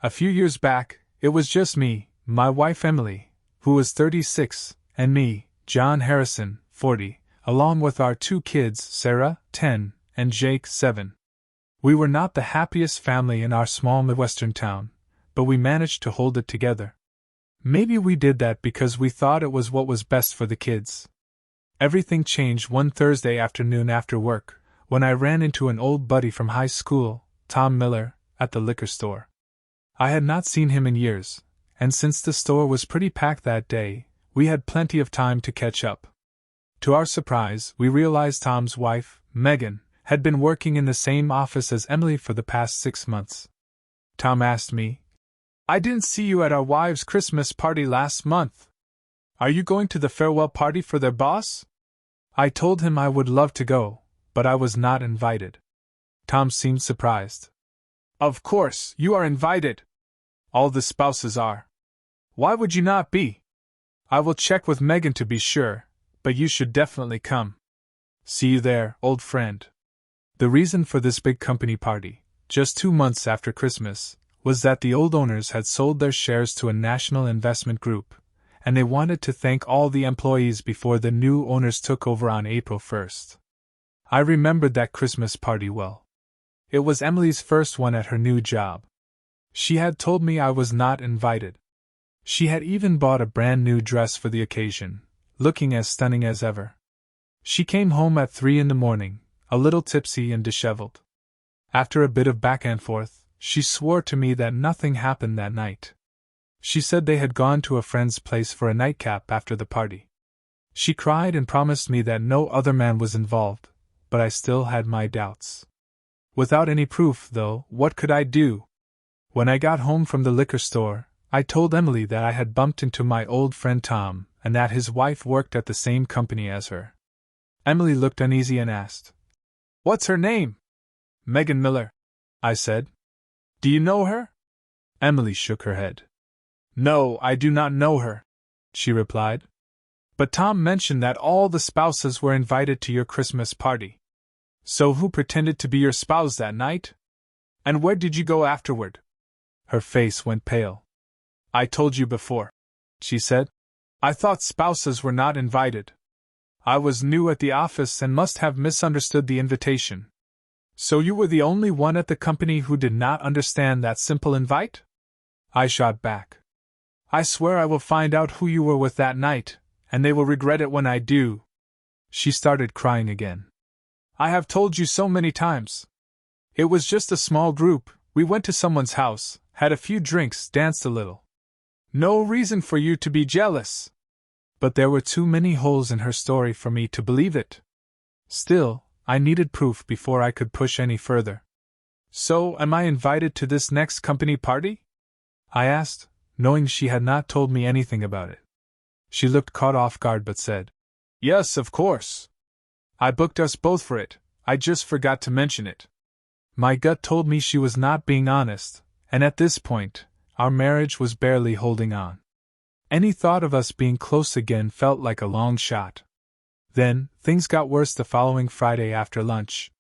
A few years back, it was just me, my wife Emily, who was 36, and me, John Harrison, 40, along with our 2 kids, Sarah, 10, and Jake, 7. We were not the happiest family in our small Midwestern town, but we managed to hold it together. Maybe we did that because we thought it was what was best for the kids. Everything changed one Thursday afternoon after work, when I ran into an old buddy from high school, Tom Miller, at the liquor store. I had not seen him in years, and since the store was pretty packed that day, we had plenty of time to catch up. To our surprise, we realized Tom's wife, Megan, had been working in the same office as Emily for the past 6 months. Tom asked me, "I didn't see you at our wives' Christmas party last month. Are you going to the farewell party for their boss?" I told him I would love to go, but I was not invited. Tom seemed surprised. "Of course, you are invited. All the spouses are. Why would you not be? I will check with Megan to be sure, but you should definitely come. See you there, old friend." The reason for this big company party, just 2 months after Christmas, was that the old owners had sold their shares to a national investment group, and they wanted to thank all the employees before the new owners took over on April 1st. I remembered that Christmas party well. It was Emily's first one at her new job. She had told me I was not invited. She had even bought a brand new dress for the occasion, looking as stunning as ever. She came home at 3 in the morning, a little tipsy and disheveled. After a bit of back and forth, she swore to me that nothing happened that night. She said they had gone to a friend's place for a nightcap after the party. She cried and promised me that no other man was involved, but I still had my doubts. Without any proof, though, what could I do? When I got home from the liquor store, I told Emily that I had bumped into my old friend Tom, and that his wife worked at the same company as her. Emily looked uneasy and asked, "What's her name?" "Megan Miller," I said. "Do you know her?" Emily shook her head. "No, I do not know her," she replied. "But Tom mentioned that all the spouses were invited to your Christmas party. So who pretended to be your spouse that night? And where did you go afterward?" Her face went pale. "I told you before," she said. "I thought spouses were not invited. I was new at the office and must have misunderstood the invitation. So you were the only one at the company who did not understand that simple invite?" I shot back. "I swear I will find out who you were with that night, and they will regret it when I do." She started crying again. "I have told you so many times. It was just a small group, we went to someone's house, had a few drinks, danced a little. No reason for you to be jealous." But there were too many holes in her story for me to believe it. Still, I needed proof before I could push any further. "So, am I invited to this next company party?" I asked, knowing she had not told me anything about it. She looked caught off guard but said, "Yes, of course. I booked us both for it, I just forgot to mention it." My gut told me she was not being honest, and at this point, our marriage was barely holding on. Any thought of us being close again felt like a long shot. Then, things got worse the following Friday after lunch.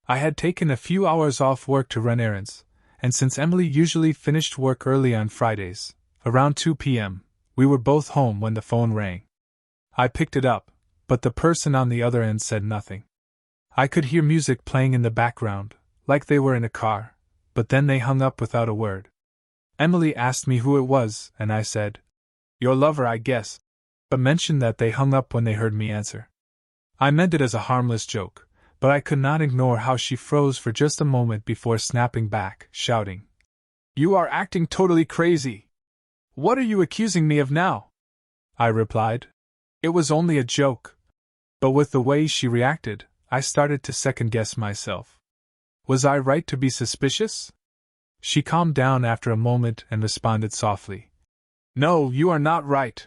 I had taken a few hours off work to run errands, and since Emily usually finished work early on Fridays, around 2 p.m., we were both home when the phone rang. I picked it up, but the person on the other end said nothing. I could hear music playing in the background, like they were in a car, but then they hung up without a word. Emily asked me who it was, and I said, "Your lover, I guess," but mentioned that they hung up when they heard me answer. I meant it as a harmless joke, but I could not ignore how she froze for just a moment before snapping back, shouting, "You are acting totally crazy! What are you accusing me of now?" I replied, "It was only a joke." But with the way she reacted, I started to second-guess myself. Was I right to be suspicious? She calmed down after a moment and responded softly, "No, you are not right.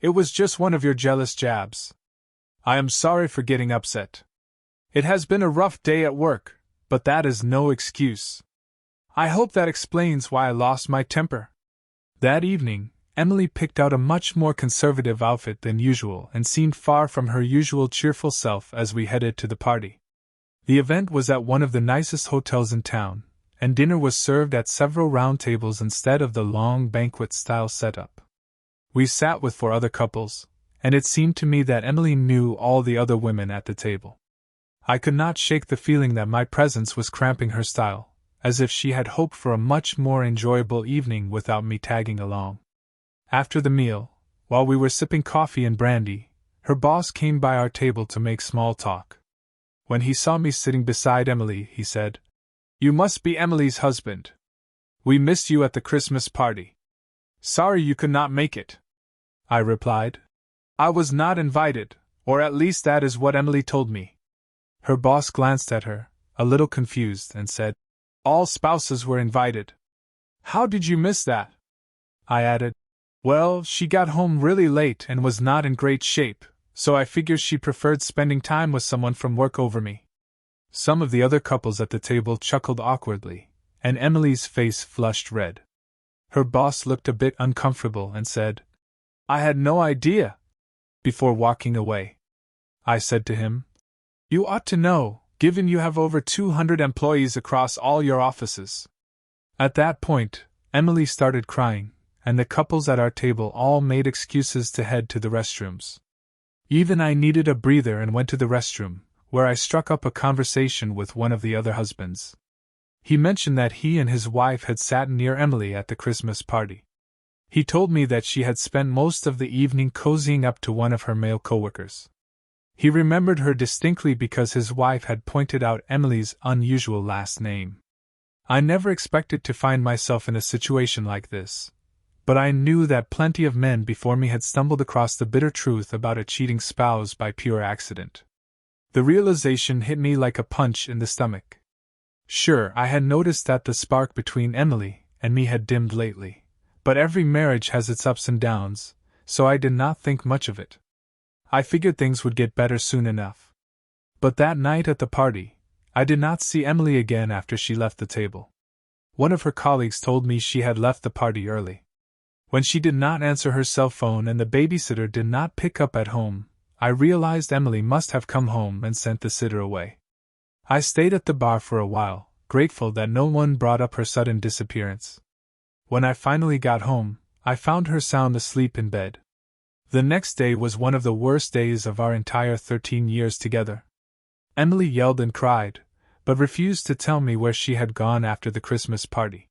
It was just one of your jealous jabs. I am sorry for getting upset. It has been a rough day at work, but that is no excuse. I hope that explains why I lost my temper." That evening, Emily picked out a much more conservative outfit than usual and seemed far from her usual cheerful self as we headed to the party. The event was at one of the nicest hotels in town, and dinner was served at several round tables instead of the long banquet-style setup. We sat with 4 other couples, and it seemed to me that Emily knew all the other women at the table. I could not shake the feeling that my presence was cramping her style, as if she had hoped for a much more enjoyable evening without me tagging along. After the meal, while we were sipping coffee and brandy, her boss came by our table to make small talk. When he saw me sitting beside Emily, he said, "You must be Emily's husband. We missed you at the Christmas party." "Sorry you could not make it," I replied. "I was not invited, or at least that is what Emily told me." Her boss glanced at her, a little confused, and said, "All spouses were invited." "How did you miss that?" I added, "Well, she got home really late and was not in great shape, so I figured she preferred spending time with someone from work over me." Some of the other couples at the table chuckled awkwardly, and Emily's face flushed red. Her boss looked a bit uncomfortable and said, "I had no idea," before walking away. I said to him, "You ought to know, given you have over 200 employees across all your offices." At that point, Emily started crying, and the couples at our table all made excuses to head to the restrooms. Even I needed a breather and went to the restroom, where I struck up a conversation with one of the other husbands. He mentioned that he and his wife had sat near Emily at the Christmas party. He told me that she had spent most of the evening cozying up to one of her male coworkers. He remembered her distinctly because his wife had pointed out Emily's unusual last name. I never expected to find myself in a situation like this, but I knew that plenty of men before me had stumbled across the bitter truth about a cheating spouse by pure accident. The realization hit me like a punch in the stomach. Sure, I had noticed that the spark between Emily and me had dimmed lately, but every marriage has its ups and downs, so I did not think much of it. I figured things would get better soon enough. But that night at the party, I did not see Emily again after she left the table. One of her colleagues told me she had left the party early. When she did not answer her cell phone and the babysitter did not pick up at home, I realized Emily must have come home and sent the sitter away. I stayed at the bar for a while, grateful that no one brought up her sudden disappearance. When I finally got home, I found her sound asleep in bed. The next day was one of the worst days of our entire 13 years together. Emily yelled and cried, but refused to tell me where she had gone after the Christmas party.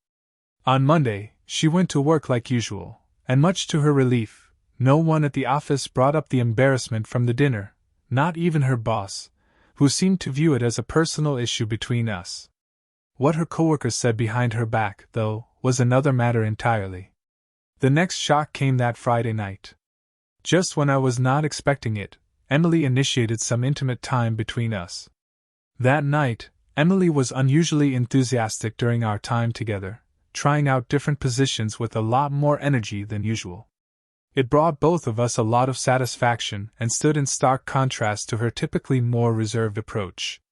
On Monday, she went to work like usual, and much to her relief, no one at the office brought up the embarrassment from the dinner, not even her boss, who seemed to view it as a personal issue between us. What her coworkers said behind her back, though, was another matter entirely. The next shock came that Friday night. Just when I was not expecting it, Emily initiated some intimate time between us. That night, Emily was unusually enthusiastic during our time together, trying out different positions with a lot more energy than usual. It brought both of us a lot of satisfaction and stood in stark contrast to her typically more reserved approach.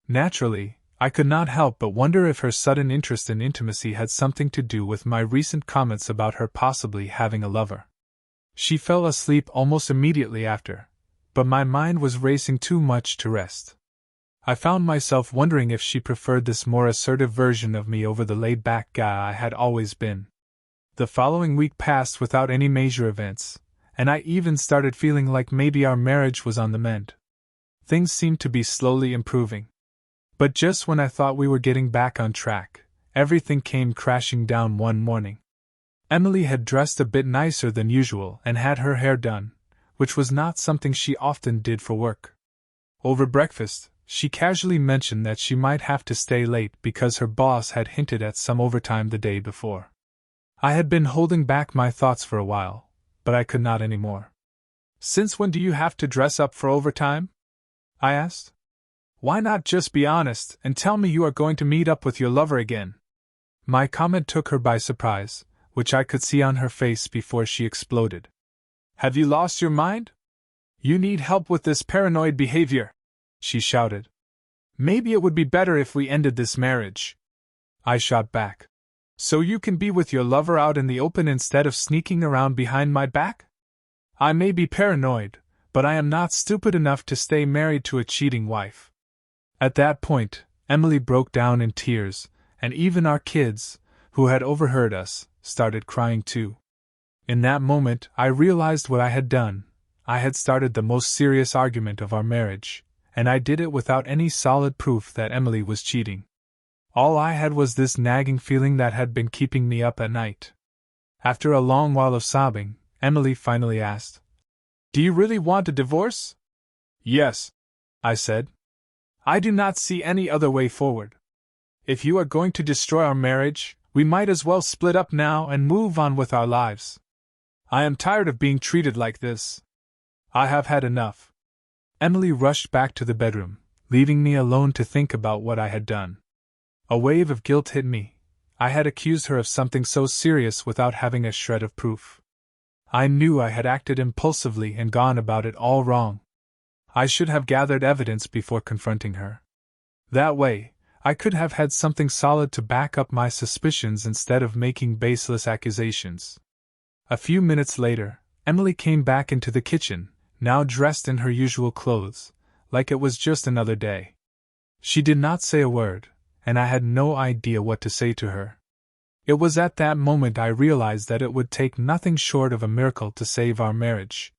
Naturally, I could not help but wonder if her sudden interest in intimacy had something to do with my recent comments about her possibly having a lover. She fell asleep almost immediately after, but my mind was racing too much to rest. I found myself wondering if she preferred this more assertive version of me over the laid-back guy I had always been. The following week passed without any major events, and I even started feeling like maybe our marriage was on the mend. Things seemed to be slowly improving. But just when I thought we were getting back on track, everything came crashing down one morning. Emily had dressed a bit nicer than usual and had her hair done, which was not something she often did for work. Over breakfast, she casually mentioned that she might have to stay late because her boss had hinted at some overtime the day before. I had been holding back my thoughts for a while, but I could not anymore. "Since when do you have to dress up for overtime?" I asked. "Why not just be honest and tell me you are going to meet up with your lover again?" My comment took her by surprise, which I could see on her face before she exploded. "Have you lost your mind? You need help with this paranoid behavior," she shouted. "Maybe it would be better if we ended this marriage." I shot back. "So you can be with your lover out in the open instead of sneaking around behind my back? I may be paranoid, but I am not stupid enough to stay married to a cheating wife." At that point, Emily broke down in tears, and even our kids, who had overheard us, started crying too. In that moment, I realized what I had done. I had started the most serious argument of our marriage, and I did it without any solid proof that Emily was cheating. All I had was this nagging feeling that had been keeping me up at night. After a long while of sobbing, Emily finally asked, "Do you really want a divorce?" "Yes," I said. "I do not see any other way forward. If you are going to destroy our marriage, we might as well split up now and move on with our lives. I am tired of being treated like this. I have had enough." Emily rushed back to the bedroom, leaving me alone to think about what I had done. A wave of guilt hit me. I had accused her of something so serious without having a shred of proof. I knew I had acted impulsively and gone about it all wrong. I should have gathered evidence before confronting her. That way, I could have had something solid to back up my suspicions instead of making baseless accusations. A few minutes later, Emily came back into the kitchen, now dressed in her usual clothes, like it was just another day. She did not say a word, and I had no idea what to say to her. It was at that moment I realized that it would take nothing short of a miracle to save our marriage.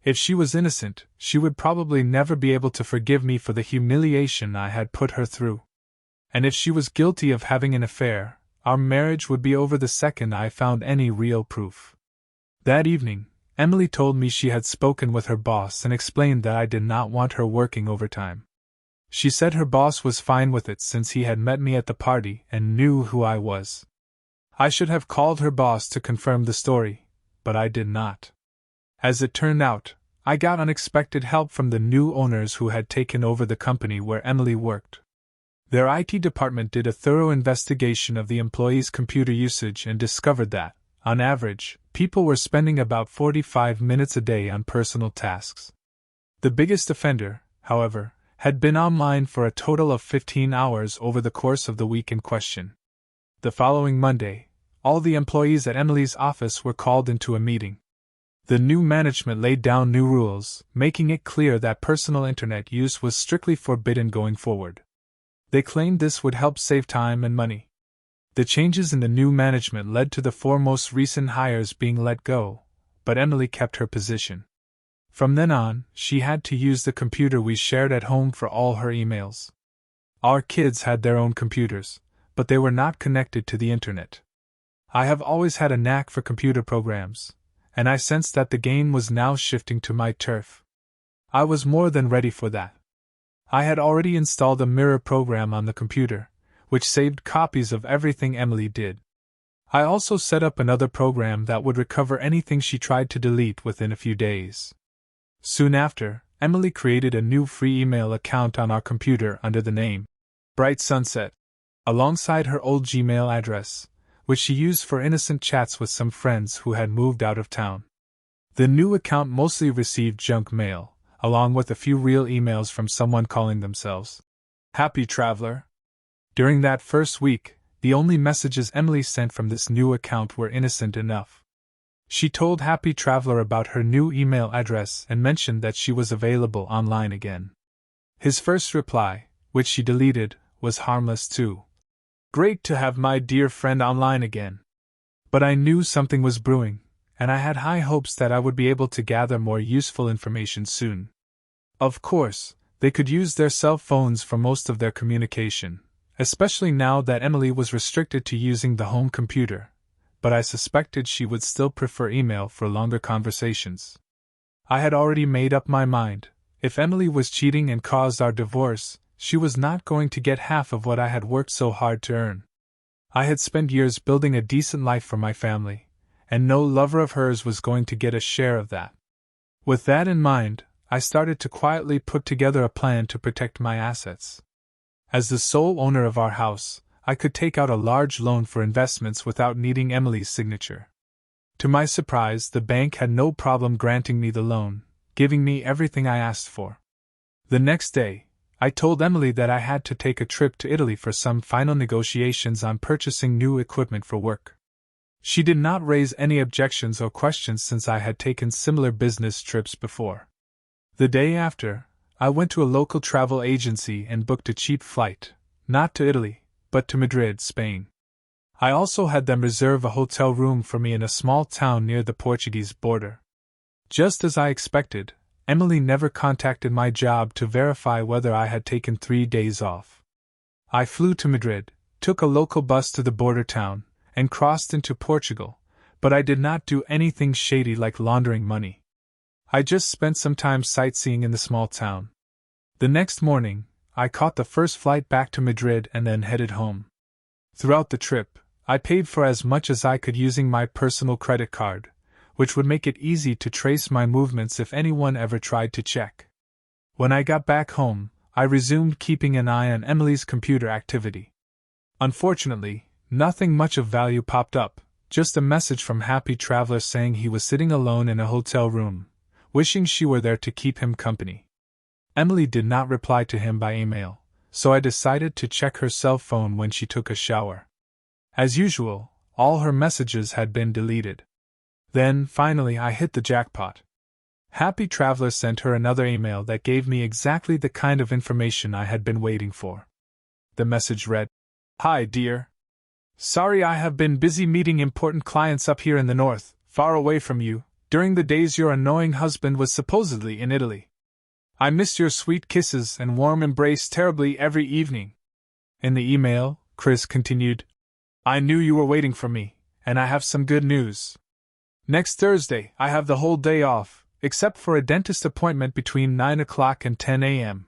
If she was innocent, she would probably never be able to forgive me for the humiliation I had put her through. And if she was guilty of having an affair, our marriage would be over the second I found any real proof. That evening, Emily told me she had spoken with her boss and explained that I did not want her working overtime. She said her boss was fine with it since he had met me at the party and knew who I was. I should have called her boss to confirm the story, but I did not. As it turned out, I got unexpected help from the new owners who had taken over the company where Emily worked. Their IT department did a thorough investigation of the employees' computer usage and discovered that, on average, people were spending about 45 minutes a day on personal tasks. The biggest offender, however, had been online for a total of 15 hours over the course of the week in question. The following Monday, all the employees at Emily's office were called into a meeting. The new management laid down new rules, making it clear that personal internet use was strictly forbidden going forward. They claimed this would help save time and money. The changes in the new management led to the four most recent hires being let go, but Emily kept her position. From then on, she had to use the computer we shared at home for all her emails. Our kids had their own computers, but they were not connected to the internet. I have always had a knack for computer programs, and I sensed that the game was now shifting to my turf. I was more than ready for that. I had already installed a mirror program on the computer, which saved copies of everything Emily did. I also set up another program that would recover anything she tried to delete within a few days. Soon after, Emily created a new free email account on our computer under the name Bright Sunset, alongside her old Gmail address, which she used for innocent chats with some friends who had moved out of town. The new account mostly received junk mail, along with a few real emails from someone calling themselves Happy Traveler. During that first week, the only messages Emily sent from this new account were innocent enough. She told Happy Traveler about her new email address and mentioned that she was available online again. His first reply, which she deleted, was harmless too. "Great to have my dear friend online again." But I knew something was brewing, and I had high hopes that I would be able to gather more useful information soon. Of course, they could use their cell phones for most of their communication, especially now that Emily was restricted to using the home computer, but I suspected she would still prefer email for longer conversations. I had already made up my mind. If Emily was cheating and caused our divorce, she was not going to get half of what I had worked so hard to earn. I had spent years building a decent life for my family, and no lover of hers was going to get a share of that. With that in mind, I started to quietly put together a plan to protect my assets. As the sole owner of our house, I could take out a large loan for investments without needing Emily's signature. To my surprise, the bank had no problem granting me the loan, giving me everything I asked for. The next day, I told Emily that I had to take a trip to Italy for some final negotiations on purchasing new equipment for work. She did not raise any objections or questions since I had taken similar business trips before. The day after, I went to a local travel agency and booked a cheap flight, not to Italy, but to Madrid, Spain. I also had them reserve a hotel room for me in a small town near the Portuguese border. Just as I expected, Emily never contacted my job to verify whether I had taken 3 days off. I flew to Madrid, took a local bus to the border town, and crossed into Portugal, but I did not do anything shady like laundering money. I just spent some time sightseeing in the small town. The next morning, I caught the first flight back to Madrid and then headed home. Throughout the trip, I paid for as much as I could using my personal credit card, which would make it easy to trace my movements if anyone ever tried to check. When I got back home, I resumed keeping an eye on Emily's computer activity. Unfortunately, nothing much of value popped up, just a message from Happy Traveler saying he was sitting alone in a hotel room, wishing she were there to keep him company. Emily did not reply to him by email, so I decided to check her cell phone when she took a shower. As usual, all her messages had been deleted. Then, finally, I hit the jackpot. Happy Traveler sent her another email that gave me exactly the kind of information I had been waiting for. The message read, "Hi, dear. Sorry I have been busy meeting important clients up here in the north, far away from you, during the days your annoying husband was supposedly in Italy. I missed your sweet kisses and warm embrace terribly every evening." In the email, Chris continued, "I knew you were waiting for me, and I have some good news. Next Thursday, I have the whole day off, except for a dentist appointment between 9 o'clock and 10 a.m.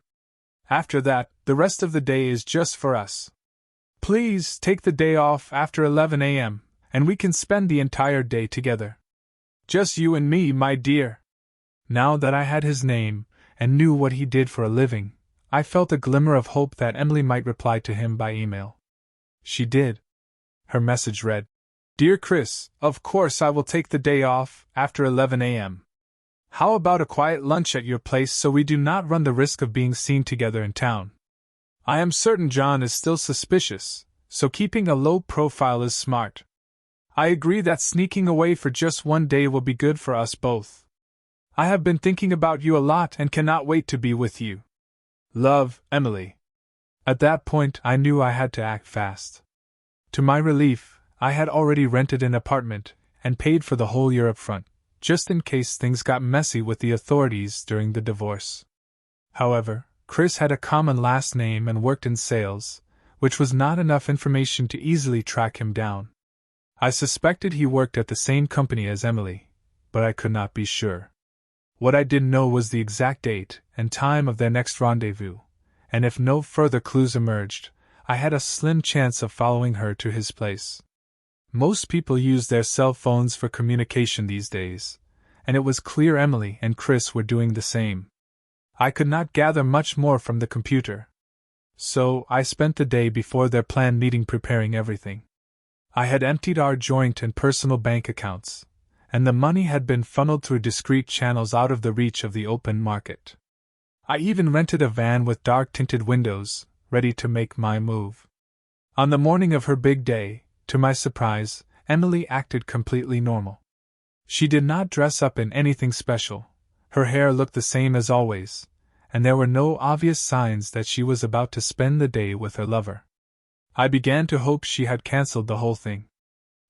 After that, the rest of the day is just for us. Please take the day off after 11 a.m., and we can spend the entire day together. Just you and me, my dear." Now that I had his name, and knew what he did for a living, I felt a glimmer of hope that Emily might reply to him by email. She did. Her message read, "Dear Chris, of course I will take the day off after 11 a.m. How about a quiet lunch at your place so we do not run the risk of being seen together in town? I am certain John is still suspicious, so keeping a low profile is smart. I agree that sneaking away for just one day will be good for us both. I have been thinking about you a lot and cannot wait to be with you. Love, Emily." At that point, I knew I had to act fast. To my relief, I had already rented an apartment and paid for the whole year up front, just in case things got messy with the authorities during the divorce. However, Chris had a common last name and worked in sales, which was not enough information to easily track him down. I suspected he worked at the same company as Emily, but I could not be sure. What I did know was the exact date and time of their next rendezvous, and if no further clues emerged, I had a slim chance of following her to his place. Most people use their cell phones for communication these days, and it was clear Emily and Chris were doing the same. I could not gather much more from the computer. So, I spent the day before their planned meeting preparing everything. I had emptied our joint and personal bank accounts, and the money had been funneled through discreet channels out of the reach of the open market. I even rented a van with dark-tinted windows, ready to make my move. On the morning of her big day, to my surprise, Emily acted completely normal. She did not dress up in anything special, her hair looked the same as always, and there were no obvious signs that she was about to spend the day with her lover. I began to hope she had cancelled the whole thing.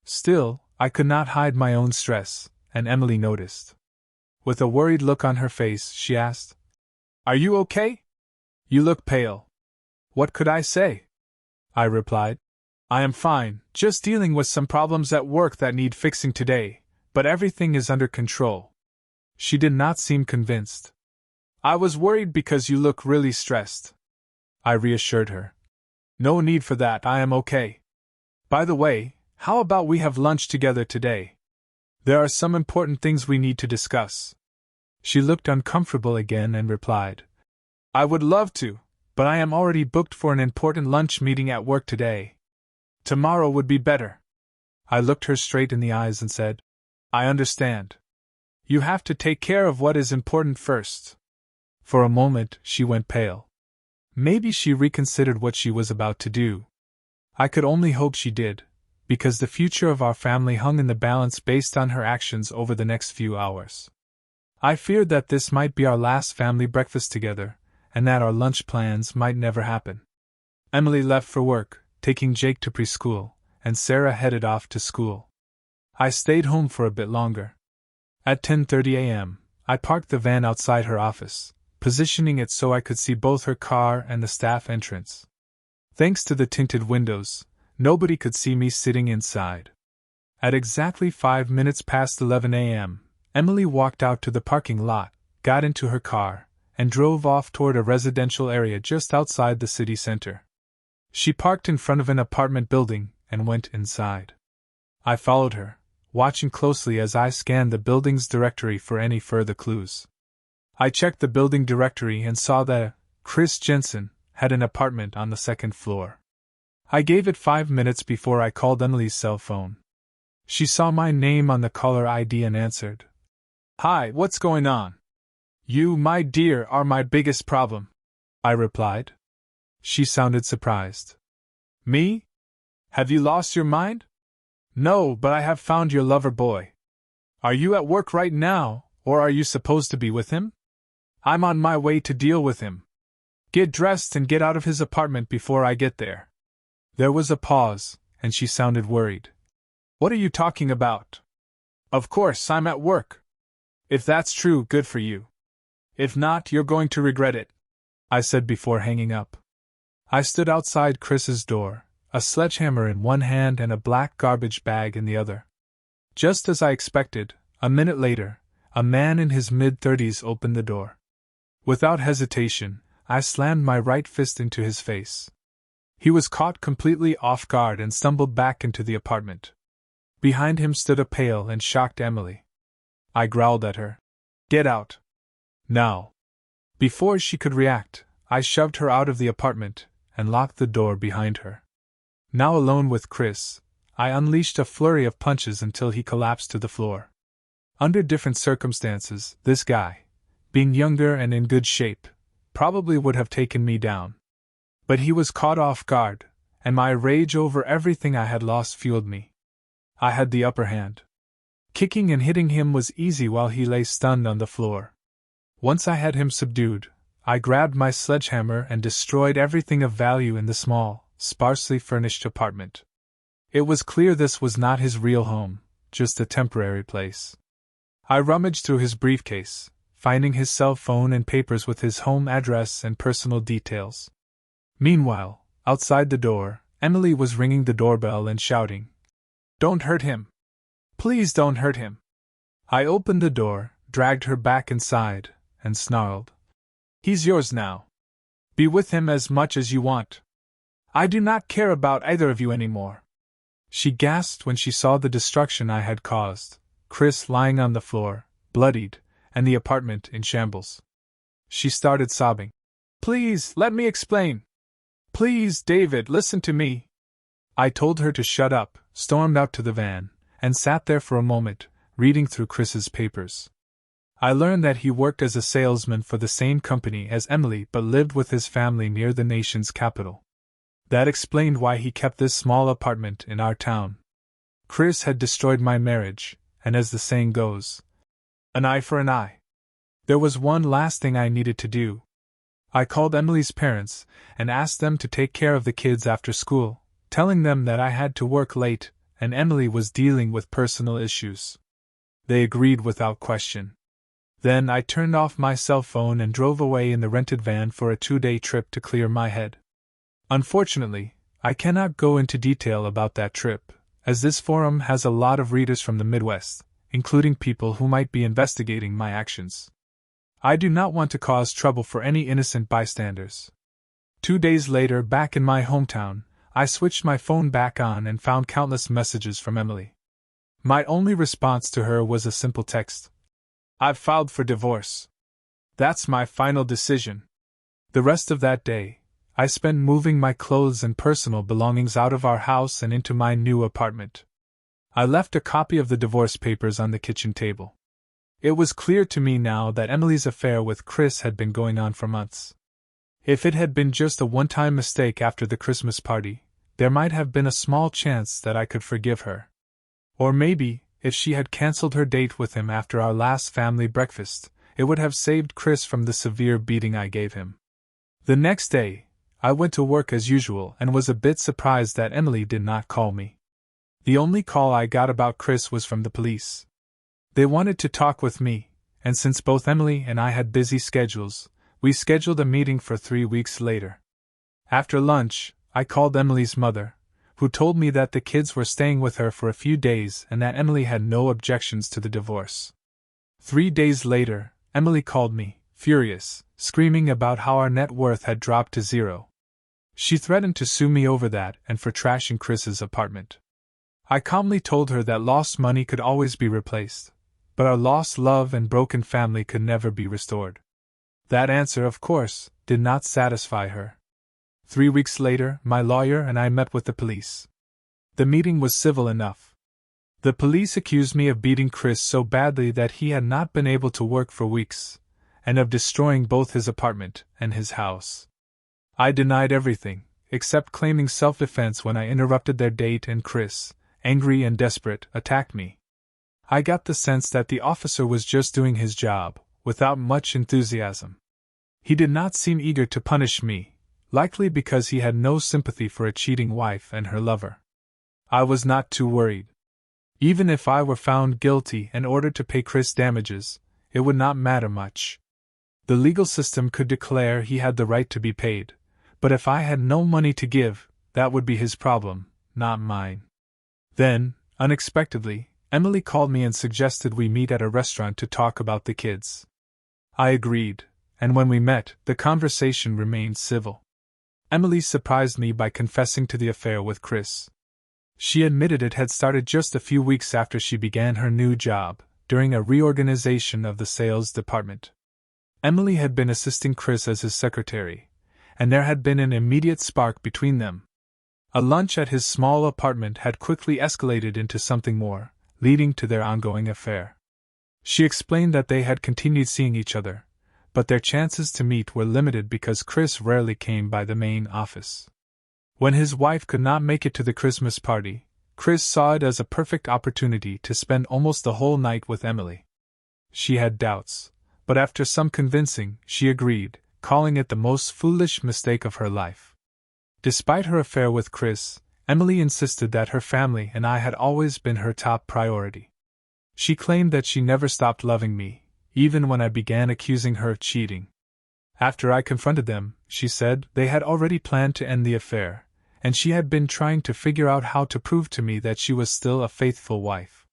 Still, I could not hide my own stress, and Emily noticed. With a worried look on her face, she asked, "Are you okay? You look pale." What could I say? I replied, "I am fine, just dealing with some problems at work that need fixing today, but everything is under control." She did not seem convinced. "I was worried because you look really stressed." I reassured her. "No need for that, I am okay. By the way, how about we have lunch together today? There are some important things we need to discuss." She looked uncomfortable again and replied, "I would love to, but I am already booked for an important lunch meeting at work today. Tomorrow would be better." I looked her straight in the eyes and said, "I understand. You have to take care of what is important first." For a moment, she went pale. Maybe she reconsidered what she was about to do. I could only hope she did, because the future of our family hung in the balance based on her actions over the next few hours. I feared that this might be our last family breakfast together, and that our lunch plans might never happen. Emily left for work, taking Jake to preschool, and Sarah headed off to school. I stayed home for a bit longer. At 10:30 a.m., I parked the van outside her office, positioning it so I could see both her car and the staff entrance. Thanks to the tinted windows, nobody could see me sitting inside. At exactly 5 minutes past 11 a.m., Emily walked out to the parking lot, got into her car, and drove off toward a residential area just outside the city center. She parked in front of an apartment building and went inside. I followed her, watching closely as I scanned the building's directory for any further clues. I checked the building directory and saw that Chris Jensen had an apartment on the second floor. I gave it 5 minutes before I called Emily's cell phone. She saw my name on the caller ID and answered. "Hi, what's going on?" "You, my dear, are my biggest problem," I replied. She sounded surprised. "Me? Have you lost your mind?" "No, but I have found your lover boy." "Are you at work right now, or are you supposed to be with him?" "I'm on my way to deal with him." "Get dressed and get out of his apartment before I get there." There was a pause, and she sounded worried. "What are you talking about?" "Of course, I'm at work." "If that's true, good for you. If not, you're going to regret it," I said before hanging up. I stood outside Chris's door, a sledgehammer in one hand and a black garbage bag in the other. Just as I expected, a minute later, a man in his mid-30s opened the door. Without hesitation, I slammed my right fist into his face. He was caught completely off guard and stumbled back into the apartment. Behind him stood a pale and shocked Emily. I growled at her. "Get out. Now." Before she could react, I shoved her out of the apartment and locked the door behind her. Now alone with Chris, I unleashed a flurry of punches until he collapsed to the floor. Under different circumstances, this guy, being younger and in good shape, probably would have taken me down. But he was caught off guard, and my rage over everything I had lost fueled me. I had the upper hand. Kicking and hitting him was easy while he lay stunned on the floor. Once I had him subdued, I grabbed my sledgehammer and destroyed everything of value in the small, sparsely furnished apartment. It was clear this was not his real home, just a temporary place. I rummaged through his briefcase, finding his cell phone and papers with his home address and personal details. Meanwhile, outside the door, Emily was ringing the doorbell and shouting, "Don't hurt him! Please don't hurt him!" I opened the door, dragged her back inside, and snarled, "He's yours now. Be with him as much as you want. I do not care about either of you anymore." She gasped when she saw the destruction I had caused, Chris lying on the floor, bloodied, and the apartment in shambles. She started sobbing. "Please, let me explain. Please, David, listen to me." I told her to shut up, stormed out to the van, and sat there for a moment, reading through Chris's papers. I learned that he worked as a salesman for the same company as Emily but lived with his family near the nation's capital. That explained why he kept this small apartment in our town. Chris had destroyed my marriage, and as the saying goes, an eye for an eye. There was one last thing I needed to do. I called Emily's parents and asked them to take care of the kids after school, telling them that I had to work late and Emily was dealing with personal issues. They agreed without question. Then I turned off my cell phone and drove away in the rented van for a 2-day trip to clear my head. Unfortunately, I cannot go into detail about that trip, as this forum has a lot of readers from the Midwest, including people who might be investigating my actions. I do not want to cause trouble for any innocent bystanders. 2 days later, back in my hometown, I switched my phone back on and found countless messages from Emily. My only response to her was a simple text. "I've filed for divorce. That's my final decision." The rest of that day, I spent moving my clothes and personal belongings out of our house and into my new apartment. I left a copy of the divorce papers on the kitchen table. It was clear to me now that Emily's affair with Chris had been going on for months. If it had been just a one-time mistake after the Christmas party, there might have been a small chance that I could forgive her. Or maybe, if she had cancelled her date with him after our last family breakfast, it would have saved Chris from the severe beating I gave him. The next day, I went to work as usual and was a bit surprised that Emily did not call me. The only call I got about Chris was from the police. They wanted to talk with me, and since both Emily and I had busy schedules, we scheduled a meeting for 3 weeks later. After lunch, I called Emily's mother, who told me that the kids were staying with her for a few days and that Emily had no objections to the divorce. 3 days later, Emily called me, furious, screaming about how our net worth had dropped to zero. She threatened to sue me over that and for trashing Chris's apartment. I calmly told her that lost money could always be replaced, but our lost love and broken family could never be restored. That answer, of course, did not satisfy her. 3 weeks later, my lawyer and I met with the police. The meeting was civil enough. The police accused me of beating Chris so badly that he had not been able to work for weeks, and of destroying both his apartment and his house. I denied everything, except claiming self-defense when I interrupted their date and Chris, angry and desperate, attacked me. I got the sense that the officer was just doing his job, without much enthusiasm. He did not seem eager to punish me, likely because he had no sympathy for a cheating wife and her lover. I was not too worried. Even if I were found guilty and ordered to pay Chris damages, it would not matter much. The legal system could declare he had the right to be paid, but if I had no money to give, that would be his problem, not mine. Then, unexpectedly, Emily called me and suggested we meet at a restaurant to talk about the kids. I agreed, and when we met, the conversation remained civil. Emily surprised me by confessing to the affair with Chris. She admitted it had started just a few weeks after she began her new job, during a reorganization of the sales department. Emily had been assisting Chris as his secretary, and there had been an immediate spark between them. A lunch at his small apartment had quickly escalated into something more, leading to their ongoing affair. She explained that they had continued seeing each other, but their chances to meet were limited because Chris rarely came by the main office. When his wife could not make it to the Christmas party, Chris saw it as a perfect opportunity to spend almost the whole night with Emily. She had doubts, but after some convincing, she agreed, calling it the most foolish mistake of her life. Despite her affair with Chris, Emily insisted that her family and I had always been her top priority. She claimed that she never stopped loving me, even when I began accusing her of cheating. After I confronted them, she said they had already planned to end the affair, and she had been trying to figure out how to prove to me that she was still a faithful wife.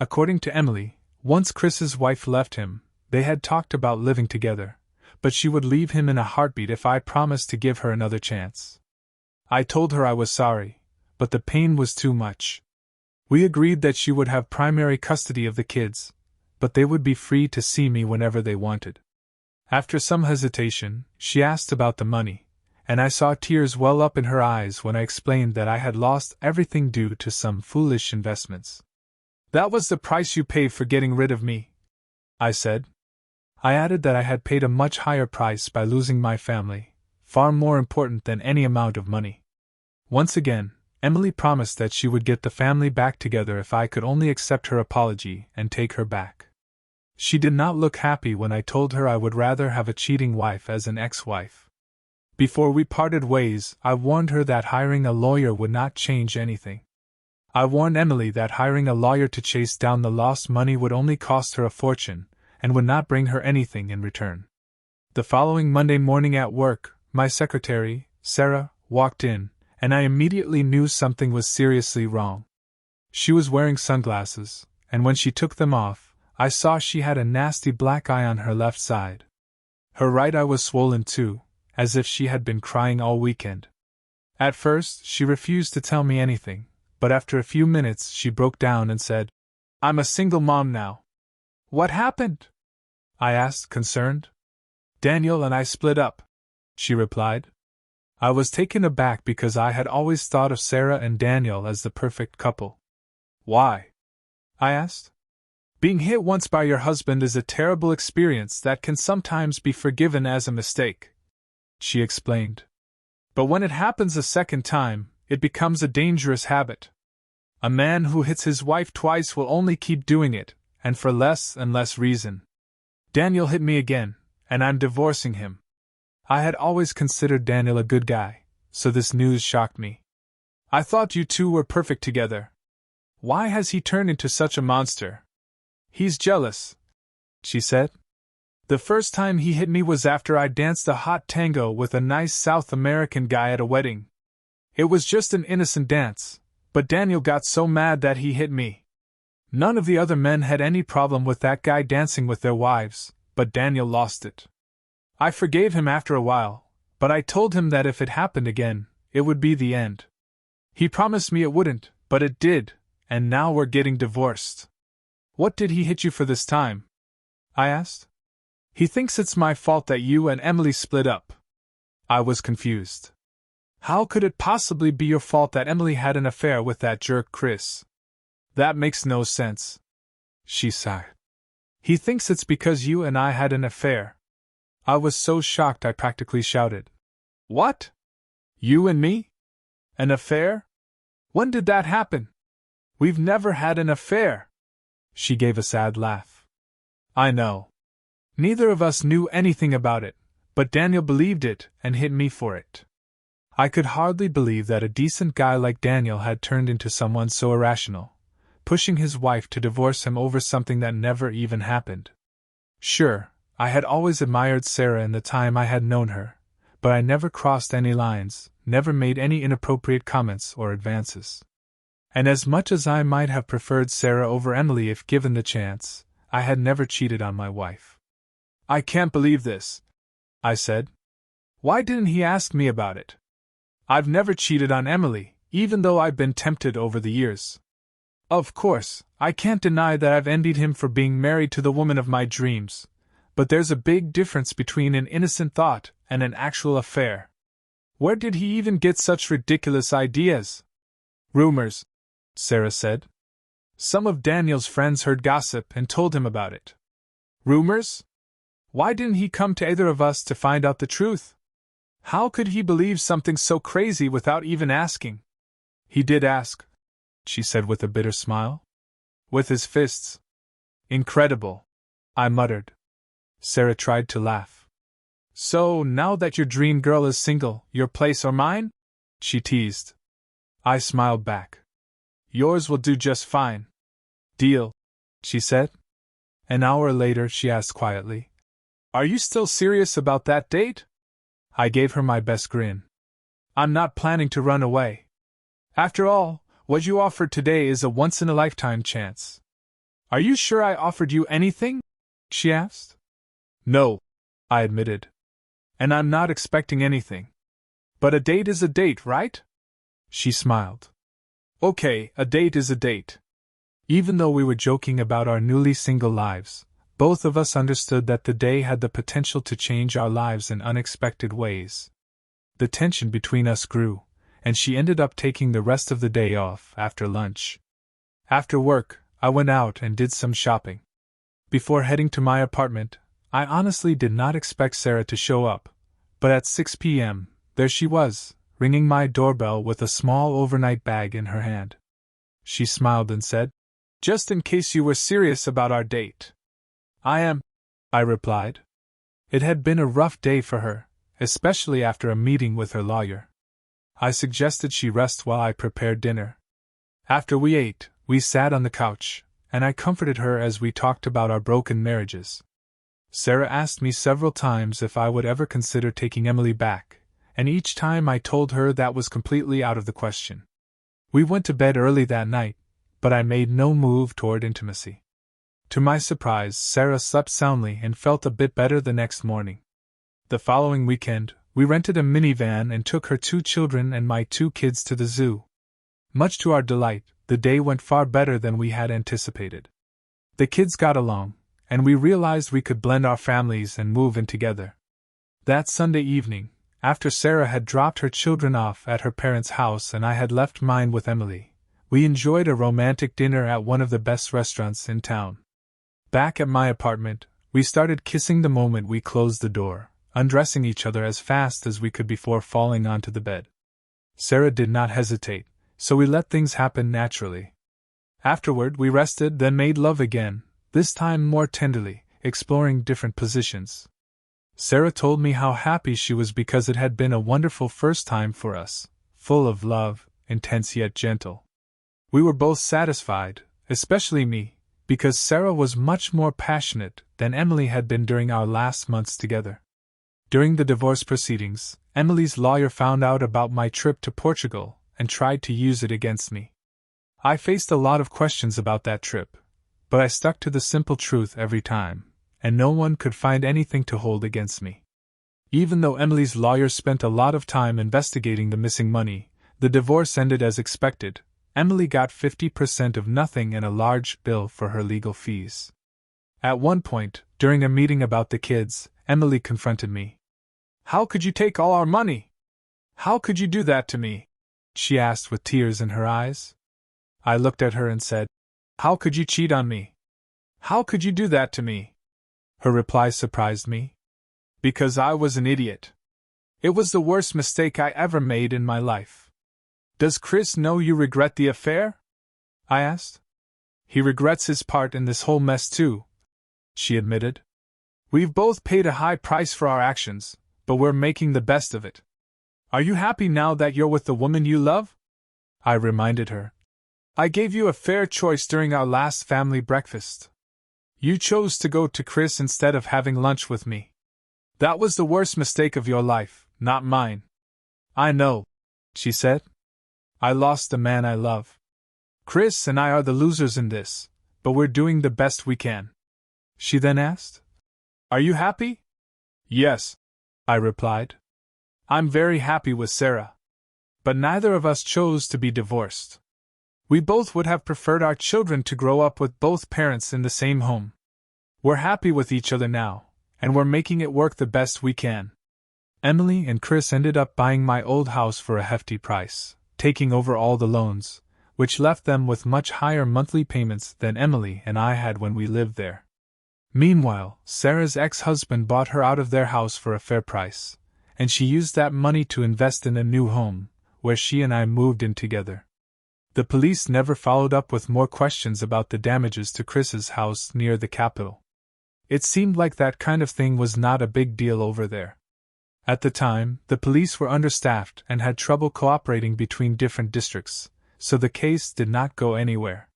According to Emily, once Chris's wife left him, they had talked about living together, but she would leave him in a heartbeat if I promised to give her another chance. I told her I was sorry, but the pain was too much. We agreed that she would have primary custody of the kids, but they would be free to see me whenever they wanted. After some hesitation, she asked about the money, and I saw tears well up in her eyes when I explained that I had lost everything due to some foolish investments. "That was the price you paid for getting rid of me," I said. I added that I had paid a much higher price by losing my family, far more important than any amount of money. Once again, Emily promised that she would get the family back together if I could only accept her apology and take her back. She did not look happy when I told her I would rather have a cheating wife as an ex-wife. Before we parted ways, I warned her that hiring a lawyer would not change anything. I warned Emily that hiring a lawyer to chase down the lost money would only cost her a fortune, and would not bring her anything in return. The following Monday morning at work, my secretary, Sarah, walked in, and I immediately knew something was seriously wrong. She was wearing sunglasses, and when she took them off, I saw she had a nasty black eye on her left side. Her right eye was swollen too, as if she had been crying all weekend. At first, she refused to tell me anything, but after a few minutes she broke down and said, "I'm a single mom now." "What happened?" I asked, concerned. "Daniel and I split up," she replied. I was taken aback because I had always thought of Sarah and Daniel as the perfect couple. "Why?" I asked. "Being hit once by your husband is a terrible experience that can sometimes be forgiven as a mistake," she explained. "But when it happens a second time, it becomes a dangerous habit. A man who hits his wife twice will only keep doing it, and for less and less reason. Daniel hit me again, and I'm divorcing him." I had always considered Daniel a good guy, so this news shocked me. I thought you two were perfect together. Why has he turned into such a monster? He's jealous, she said. The first time he hit me was after I danced a hot tango with a nice South American guy at a wedding. It was just an innocent dance, but Daniel got so mad that he hit me. None of the other men had any problem with that guy dancing with their wives, but Daniel lost it. I forgave him after a while, but I told him that if it happened again, it would be the end. He promised me it wouldn't, but it did, and now we're getting divorced. What did he hit you for this time? I asked. He thinks it's my fault that you and Emily split up. I was confused. How could it possibly be your fault that Emily had an affair with that jerk Chris? That makes no sense. She sighed. He thinks it's because you and I had an affair. I was so shocked I practically shouted. What? You and me? An affair? When did that happen? We've never had an affair. She gave a sad laugh. I know. Neither of us knew anything about it, but Daniel believed it and hit me for it. I could hardly believe that a decent guy like Daniel had turned into someone so irrational, pushing his wife to divorce him over something that never even happened. Sure, I had always admired Sarah in the time I had known her, but I never crossed any lines, never made any inappropriate comments or advances. And as much as I might have preferred Sarah over Emily if given the chance, I had never cheated on my wife. I can't believe this, I said. Why didn't he ask me about it? I've never cheated on Emily, even though I've been tempted over the years. Of course, I can't deny that I've envied him for being married to the woman of my dreams, but there's a big difference between an innocent thought and an actual affair. Where did he even get such ridiculous ideas? Rumors, Sarah said. Some of Daniel's friends heard gossip and told him about it. Rumors? Why didn't he come to either of us to find out the truth? How could he believe something so crazy without even asking? He did ask, she said with a bitter smile. With his fists. Incredible, I muttered. Sarah tried to laugh. So, now that your dream girl is single, your place or mine? She teased. I smiled back. Yours will do just fine. Deal, she said. An hour later she asked quietly, Are you still serious about that date? I gave her my best grin. I'm not planning to run away. After all, what you offered today is a once-in-a-lifetime chance. Are you sure I offered you anything? She asked. No, I admitted. And I'm not expecting anything. But a date is a date, right? She smiled. Okay, a date is a date. Even though we were joking about our newly single lives, both of us understood that the day had the potential to change our lives in unexpected ways. The tension between us grew, and she ended up taking the rest of the day off after lunch. After work, I went out and did some shopping. Before heading to my apartment, I honestly did not expect Sarah to show up, but at 6 p.m., there she was, ringing my doorbell with a small overnight bag in her hand. She smiled and said, Just in case you were serious about our date. I am, I replied. It had been a rough day for her, especially after a meeting with her lawyer. I suggested she rest while I prepared dinner. After we ate, we sat on the couch, and I comforted her as we talked about our broken marriages. Sarah asked me several times if I would ever consider taking Emily back, and each time I told her that was completely out of the question. We went to bed early that night, but I made no move toward intimacy. To my surprise, Sarah slept soundly and felt a bit better the next morning. The following weekend, we rented a minivan and took her 2 children and my 2 kids to the zoo. Much to our delight, the day went far better than we had anticipated. The kids got along, and we realized we could blend our families and move in together. That Sunday evening, after Sarah had dropped her children off at her parents' house and I had left mine with Emily, we enjoyed a romantic dinner at one of the best restaurants in town. Back at my apartment, we started kissing the moment we closed the door, undressing each other as fast as we could before falling onto the bed. Sarah did not hesitate, so we let things happen naturally. Afterward, we rested, then made love again, this time more tenderly, exploring different positions. Sarah told me how happy she was because it had been a wonderful first time for us, full of love, intense yet gentle. We were both satisfied, especially me, because Sarah was much more passionate than Emily had been during our last months together. During the divorce proceedings, Emily's lawyer found out about my trip to Portugal and tried to use it against me. I faced a lot of questions about that trip, but I stuck to the simple truth every time, and no one could find anything to hold against me. Even though Emily's lawyer spent a lot of time investigating the missing money, the divorce ended as expected. Emily got 50% of nothing and a large bill for her legal fees. At one point, during a meeting about the kids, Emily confronted me. "How could you take all our money? How could you do that to me?" she asked with tears in her eyes. I looked at her and said, "How could you cheat on me? How could you do that to me?" Her reply surprised me. "Because I was an idiot. It was the worst mistake I ever made in my life." "Does Chris know you regret the affair?" I asked. "He regrets his part in this whole mess too," she admitted. "We've both paid a high price for our actions, but we're making the best of it. Are you happy now that you're with the woman you love?" I reminded her. "I gave you a fair choice during our last family breakfast. You chose to go to Chris instead of having lunch with me. That was the worst mistake of your life, not mine." "I know," she said. "I lost the man I love. Chris and I are the losers in this, but we're doing the best we can." She then asked, "Are you happy?" "Yes," I replied. "I'm very happy with Sarah. But neither of us chose to be divorced. We both would have preferred our children to grow up with both parents in the same home. We're happy with each other now, and we're making it work the best we can." Emily and Chris ended up buying my old house for a hefty price, taking over all the loans, which left them with much higher monthly payments than Emily and I had when we lived there. Meanwhile, Sarah's ex-husband bought her out of their house for a fair price, and she used that money to invest in a new home, where she and I moved in together. The police never followed up with more questions about the damages to Chris's house near the capital. It seemed like that kind of thing was not a big deal over there. At the time, the police were understaffed and had trouble cooperating between different districts, so the case did not go anywhere.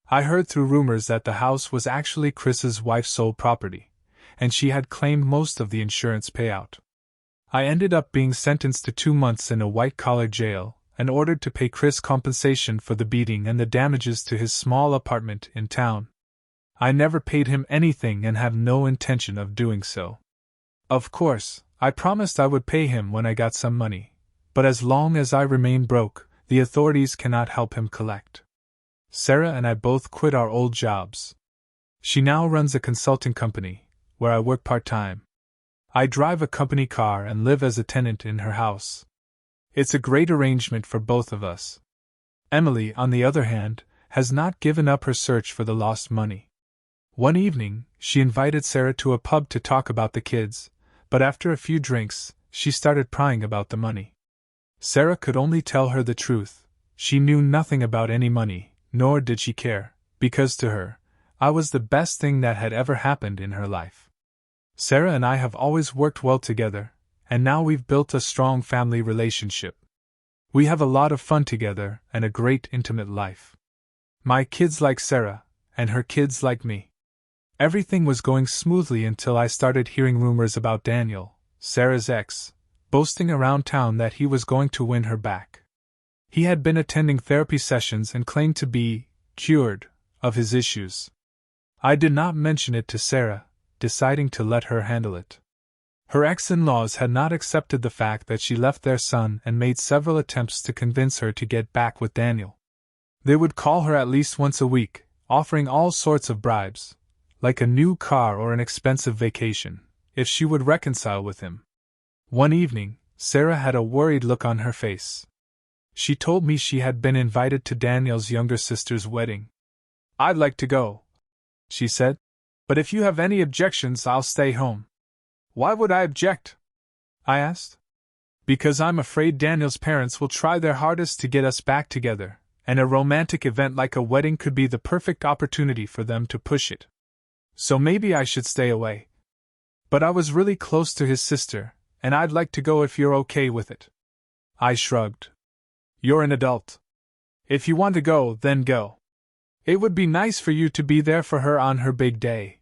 I heard through rumors that the house was actually Chris's wife's sole property, and she had claimed most of the insurance payout. I ended up being sentenced to 2 months in a white-collar jail and ordered to pay Chris compensation for the beating and the damages to his small apartment in town. I never paid him anything and have no intention of doing so. Of course, I promised I would pay him when I got some money, but as long as I remain broke, the authorities cannot help him collect. Sarah and I both quit our old jobs. She now runs a consulting company, where I work part-time. I drive a company car and live as a tenant in her house. It's a great arrangement for both of us. Emily, on the other hand, has not given up her search for the lost money. One evening, she invited Sarah to a pub to talk about the kids, but after a few drinks, she started prying about the money. Sarah could only tell her the truth. She knew nothing about any money, nor did she care, because to her, I was the best thing that had ever happened in her life. Sarah and I have always worked well together, and now we've built a strong family relationship. We have a lot of fun together and a great intimate life. My kids like Sarah, and her kids like me. Everything was going smoothly until I started hearing rumors about Daniel, Sarah's ex, boasting around town that he was going to win her back. He had been attending therapy sessions and claimed to be cured of his issues. I did not mention it to Sarah, deciding to let her handle it. Her ex-in-laws had not accepted the fact that she left their son and made several attempts to convince her to get back with Daniel. They would call her at least once a week, offering all sorts of bribes, like a new car or an expensive vacation, if she would reconcile with him. One evening, Sarah had a worried look on her face. She told me she had been invited to Daniel's younger sister's wedding. "I'd like to go," she said, "but if you have any objections, I'll stay home." "Why would I object?" I asked. "Because I'm afraid Daniel's parents will try their hardest to get us back together, and a romantic event like a wedding could be the perfect opportunity for them to push it. So maybe I should stay away." But I was really close to his sister, and I'd like to go if you're okay with it. I shrugged. You're an adult. If you want to go, then go. It would be nice for you to be there for her on her big day.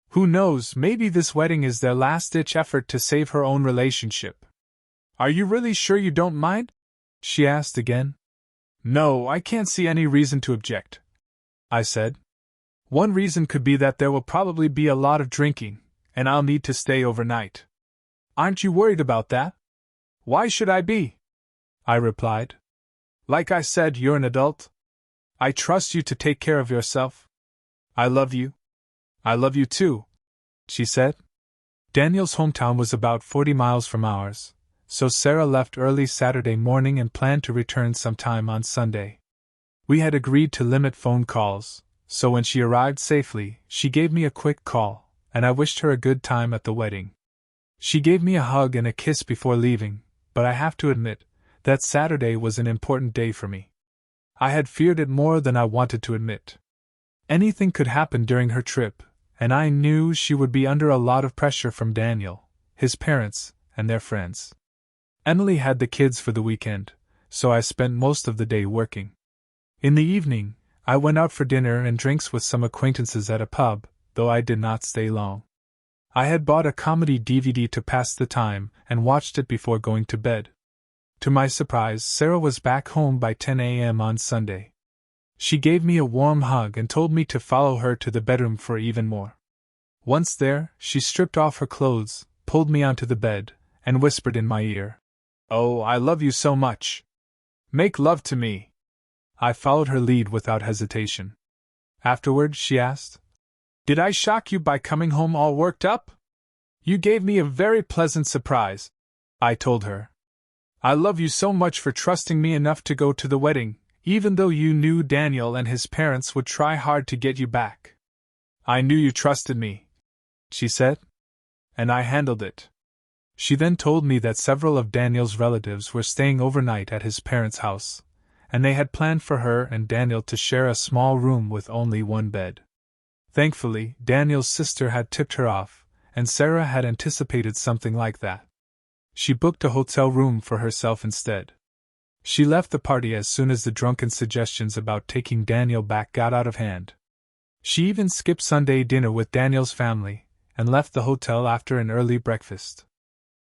Who knows, maybe this wedding is their last-ditch effort to save her own relationship. Are you really sure you don't mind? She asked again. No, I can't see any reason to object, I said. One reason could be that there will probably be a lot of drinking, and I'll need to stay overnight. Aren't you worried about that? Why should I be? I replied. Like I said, you're an adult. I trust you to take care of yourself. I love you. I love you too, she said. Daniel's hometown was about 40 miles from ours, so Sarah left early Saturday morning and planned to return sometime on Sunday. We had agreed to limit phone calls, so when she arrived safely, she gave me a quick call, and I wished her a good time at the wedding. She gave me a hug and a kiss before leaving, but I have to admit that Saturday was an important day for me. I had feared it more than I wanted to admit. Anything could happen during her trip, and I knew she would be under a lot of pressure from Daniel, his parents, and their friends. Emily had the kids for the weekend, so I spent most of the day working. In the evening, I went out for dinner and drinks with some acquaintances at a pub, though I did not stay long. I had bought a comedy DVD to pass the time and watched it before going to bed. To my surprise, Sarah was back home by 10 a.m. on Sunday. She gave me a warm hug and told me to follow her to the bedroom for even more. Once there, she stripped off her clothes, pulled me onto the bed, and whispered in my ear, "Oh, I love you so much. Make love to me." I followed her lead without hesitation. Afterward, she asked, "Did I shock you by coming home all worked up?" "You gave me a very pleasant surprise," I told her. "I love you so much for trusting me enough to go to the wedding, even though you knew Daniel and his parents would try hard to get you back." "I knew you trusted me," she said, "and I handled it." She then told me that several of Daniel's relatives were staying overnight at his parents' house, and they had planned for her and Daniel to share a small room with only one bed. Thankfully, Daniel's sister had tipped her off, and Sarah had anticipated something like that. She booked a hotel room for herself instead. She left the party as soon as the drunken suggestions about taking Daniel back got out of hand. She even skipped Sunday dinner with Daniel's family, and left the hotel after an early breakfast.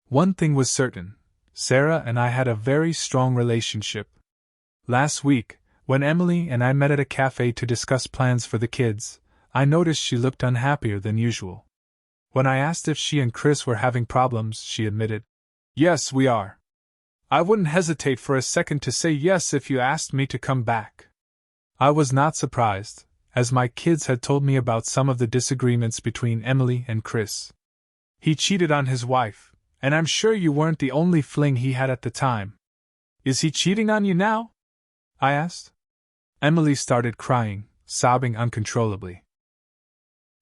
One thing was certain, Sarah and I had a very strong relationship. Last week, when Emily and I met at a cafe to discuss plans for the kids, I noticed she looked unhappier than usual. When I asked if she and Chris were having problems, she admitted, "Yes, we are. I wouldn't hesitate for a second to say yes if you asked me to come back." I was not surprised, as my kids had told me about some of the disagreements between Emily and Chris. "He cheated on his wife, and I'm sure you weren't the only fling he had at the time." "Is he cheating on you now?" I asked. Emily started crying, sobbing uncontrollably.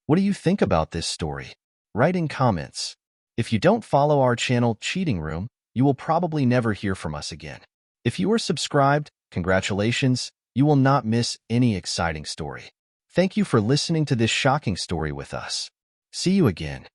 What do you think about this story? Write in comments. If you don't follow our channel Cheating Room, you will probably never hear from us again. If you are subscribed, congratulations, you will not miss any exciting story. Thank you for listening to this shocking story with us. See you again.